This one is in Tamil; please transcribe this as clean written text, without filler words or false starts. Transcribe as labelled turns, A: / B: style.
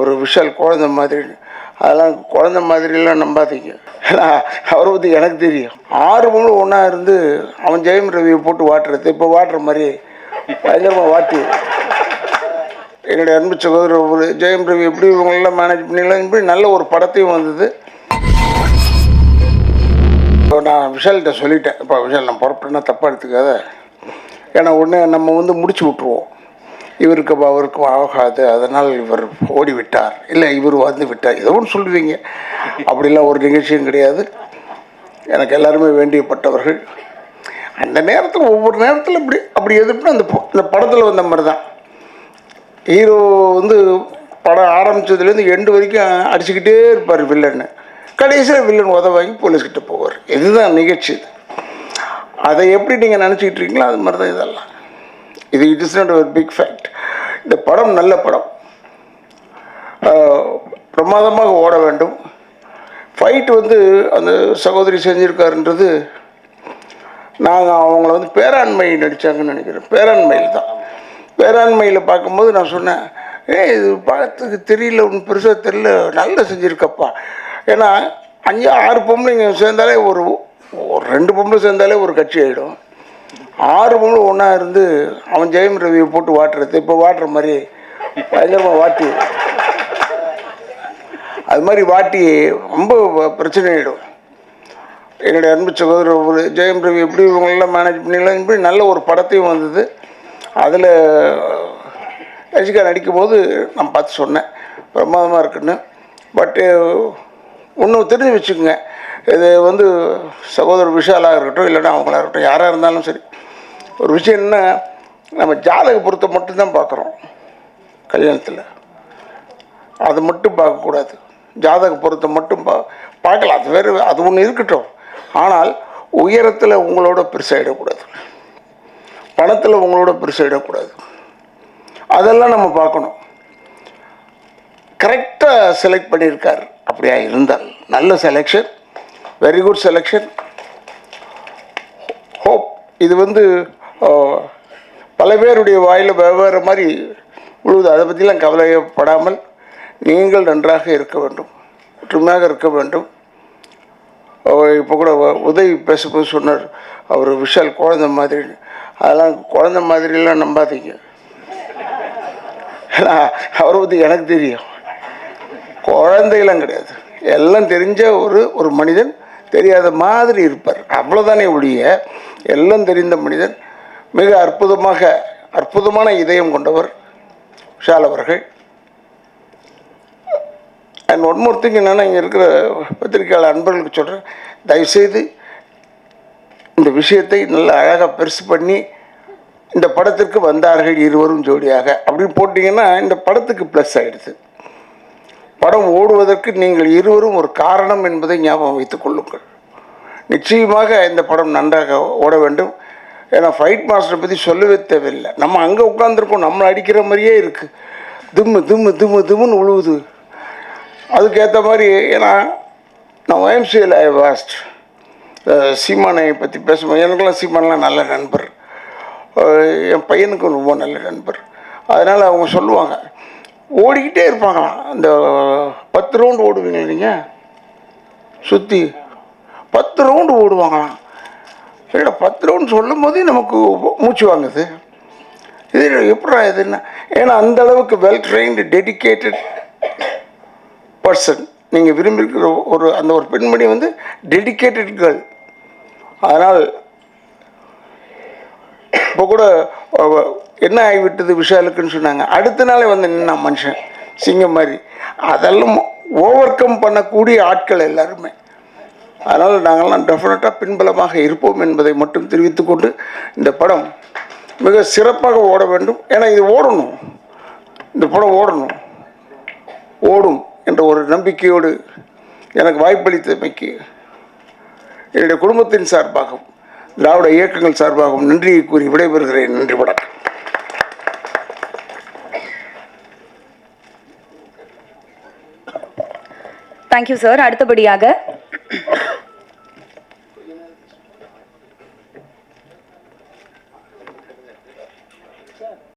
A: அவர் விஷால் குழந்த மாதிரி, அதெல்லாம் குழந்த மாதிரிலாம் நம்பாதீங்க. ஏன்னா அவரை பற்றி எனக்கு தெரியும். 6 பொண்ணு ஒன்றா இருந்து அவன் ஜெயம் ரவியை போட்டு வாட்டுறது, இப்போ வாட்டுற மாதிரி பயங்கரமாக வாட்டி என்னுடைய அன்பு சகோதரர் ஜெயம் ரவி எப்படி இவங்களெல்லாம் மேனேஜ் பண்ணிடலாம், இப்படி நல்ல ஒரு படத்தையும் வந்தது. நான் விஷால்கிட்ட சொல்லிட்டேன், இப்போ விஷால் நான் புறப்பட்டேன்னா தப்பாக எடுத்துக்காத, ஏன்னா உடனே நம்ம வந்து முடிச்சு விட்ருவோம், இவருக்கு அவருக்கும் ஆகாது, அதனால் இவர் ஓடிவிட்டார், இல்லை இவர் வந்து விட்டார், ஏதோ ஒன்று சொல்லுவீங்க. அப்படிலாம் ஒரு நிகழ்ச்சியும் கிடையாது. எனக்கு எல்லாருமே வேண்டியப்பட்டவர்கள். அந்த நேரத்தில் ஒவ்வொரு நேரத்தில் அப்படி எதிர்ப்பு அந்த படத்தில் வந்த மாதிரி தான். ஹீரோ வந்து படம் ஆரம்பித்ததுலேருந்து எண்டு வரைக்கும் அடிச்சுக்கிட்டே இருப்பார் வில்லன்னு. கடைசியில் வில்லன் வாங்கி போலீஸ்கிட்ட போவார். இதுதான் நிகழ்ச்சி. அதை எப்படி நீங்கள் நினச்சிக்கிட்டு இருக்கீங்களோ அது மாதிரி தான் இதெல்லாம். இட் இஸ் நாட் ஒரு பிக் ஃபேக்ட். இந்த படம் நல்ல படம், பிரமாதமாக ஓட வேண்டும். ஃபைட் வந்து அந்த சகோதரி செஞ்சுருக்காருன்றது, நாங்கள் அவங்கள வந்து பேராண்மை நடித்தாங்கன்னு நினைக்கிறேன். பேராண்மையில் தான், பேராண்மையில் பார்க்கும்போது நான் சொன்னேன், இது படத்துக்கு தெரியல, ஒன்று பெருசாக தெரியல, நல்லா செஞ்சுருக்கப்பா. ஏன்னா 5-6 பொம்பளைங்க சேர்ந்தாலே ஒரு 2 பொம்பளை சேர்ந்தாலே ஒரு கட்சி ஆகிடும். 6 பொம்பளை ஒன்றா இருந்து அவன் ஜெயம் ரவியை போட்டு வாட்டுறது, இப்போ வாட்டுற மாதிரி பயங்கரமாக வாட்டி அது மாதிரி வாட்டி ரொம்ப பிரச்சனை ஆகிடும். என்னுடைய அன்பு சகோதரர் ஜெயம் ரவி எப்படி இவங்களெல்லாம் மேனேஜ் பண்ணிடலாம், இப்படி நல்ல ஒரு படத்தையும் வந்தது. அதில் ரசிகா நடிக்கும்போது நான் பார்த்து சொன்னேன், பிரமாதமாக இருக்குன்னு. பட்டு ஒன்று தெரிஞ்சு வச்சுக்கோங்க, இது வந்து சகோதரர் விஷாலாக இருக்கட்டும், இல்லைன்னா அவங்களாக இருக்கட்டும், யாராக இருந்தாலும் சரி, ஒரு விஷயம் என்ன, நம்ம ஜாதக பொருத்தை மட்டும்தான் பார்க்குறோம் கல்யாணத்தில். அதை மட்டும் பார்க்கக்கூடாது. ஜாதக பொருத்தை மட்டும் பார்க்கலாம், அது வேறு, அது ஒன்று இருக்கட்டும். ஆனால் உயரத்தில் உங்களோட பெருசாகிடக்கூடாது, பணத்தில் உங்களோட பெருசாகிடக்கூடாது. அதெல்லாம் நம்ம பார்க்கணும். கரெக்டாக செலக்ட் பண்ணியிருக்கார். அப்படியா இருந்தால் நல்ல selection, very good selection. Hope இது வந்து பல பேருடைய வாயில் வெவ்வேறு மாதிரி உழுவுது. அதை பற்றிலாம் கவலைப்படாமல் நீங்கள் நன்றாக இருக்க வேண்டும், ஒற்றுமையாக இருக்க வேண்டும். இப்போ கூட உதவி பேசும்போது சொன்னார், அவர் விஷால் குழந்த மாதிரி, அதெல்லாம் குழந்த மாதிரிலாம் நம்பாதீங்க. ஏன்னா அவரை பற்றி எனக்கு தெரியும். குழந்தைகளும் கிடையாது, எல்லாம் தெரிஞ்ச ஒரு மனிதன், தெரியாத மாதிரி இருப்பார், அவ்வளோதானே ஒழிய எல்லாம் தெரிந்த மனிதன். மிக அற்புதமான இதயம் கொண்டவர் விஷால் அவர்கள். அண்ட் ஒன் மோர் திங் என்னென்னா, இங்கே இருக்கிற பத்திரிகையாளர் அன்பர்களுக்கு சொல்கிறேன், தயவுசெய்து இந்த விஷயத்தை நல்ல அழகாக பெருசு பண்ணி இந்த படத்திற்கு வந்தார்கள் இருவரும் ஜோடியாக அப்படின்னு போட்டிங்கன்னா இந்த படத்துக்கு ப்ளஸ் ஆகிடுது. படம் ஓடுவதற்கு நீங்கள் இருவரும் ஒரு காரணம் என்பதை ஞாபகம் வைத்துக் கொள்ளுங்கள். நிச்சயமாக இந்த படம் நன்றாக ஓட வேண்டும். ஏன்னா ஃபைட் மாஸ்டரை பற்றி சொல்லவே தேவையில்லை. நம்ம அங்கே உட்காந்துருக்கோம், நம்மளை அடிக்கிற மாதிரியே இருக்குது, திம்முன்னு உழுவுது. அதுக்கேற்ற மாதிரி, ஏன்னா நான் OMCL ஐ வாஸ்ட் சீமானை பற்றி பேசும்போது, எனக்குலாம் சீமானெலாம் நல்ல நண்பர், என் பையனுக்கும் ரொம்ப நல்ல நண்பர். அதனால் அவங்க சொல்லுவாங்க, ஓடிக்கிட்டே இருப்பாங்களாம். இந்த 10 ரவுண்டு ஓடுவீங்க நீங்கள், சுற்றி 10 ரவுண்டு ஓடுவாங்களாம். இல்லை 10 ரவுண்டு சொல்லும் போதே நமக்கு மூச்சு வாங்குது. இது எப்படா இதுன்னா, ஏன்னா அந்தளவுக்கு வெல் ட்ரெயின்டு டெடிக்கேட்டட் பர்சன் நீங்கள் விரும்பியிருக்கிற ஒரு பெண்மணி வந்து டெடிக்கேட்டட் கேர்ள். அதனால் இப்போ கூட என்ன ஆகிவிட்டது விஷாலுக்குன்னு சொன்னாங்க, அடுத்த நாளே வந்து நின்னா மனுஷன் சிங்கம் மாதிரி. அதெல்லாம் ஓவர் கம் பண்ணக்கூடிய ஆட்கள் எல்லாருமே. அதனால் நாங்கள்லாம் டெஃபினட்டாக பின்பலமாக இருப்போம் என்பதை மட்டும் தெரிவித்துக்கொண்டு, இந்த படம் மிக சிறப்பாக ஓட வேண்டும். ஏன்னா இது ஓடணும், இந்த படம் ஓடும் என்ற ஒரு நம்பிக்கையோடு எனக்கு வாய்ப்பளித்தமைக்கு என்னுடைய குடும்பத்தின் சார்பாகவும் திராவிட இயக்கங்கள் சார்பாகவும் நன்றியை கூறி விடைபெறுகிறேன். நன்றி, வணக்கம்.
B: Thank you sir. அடுத்தபடியாக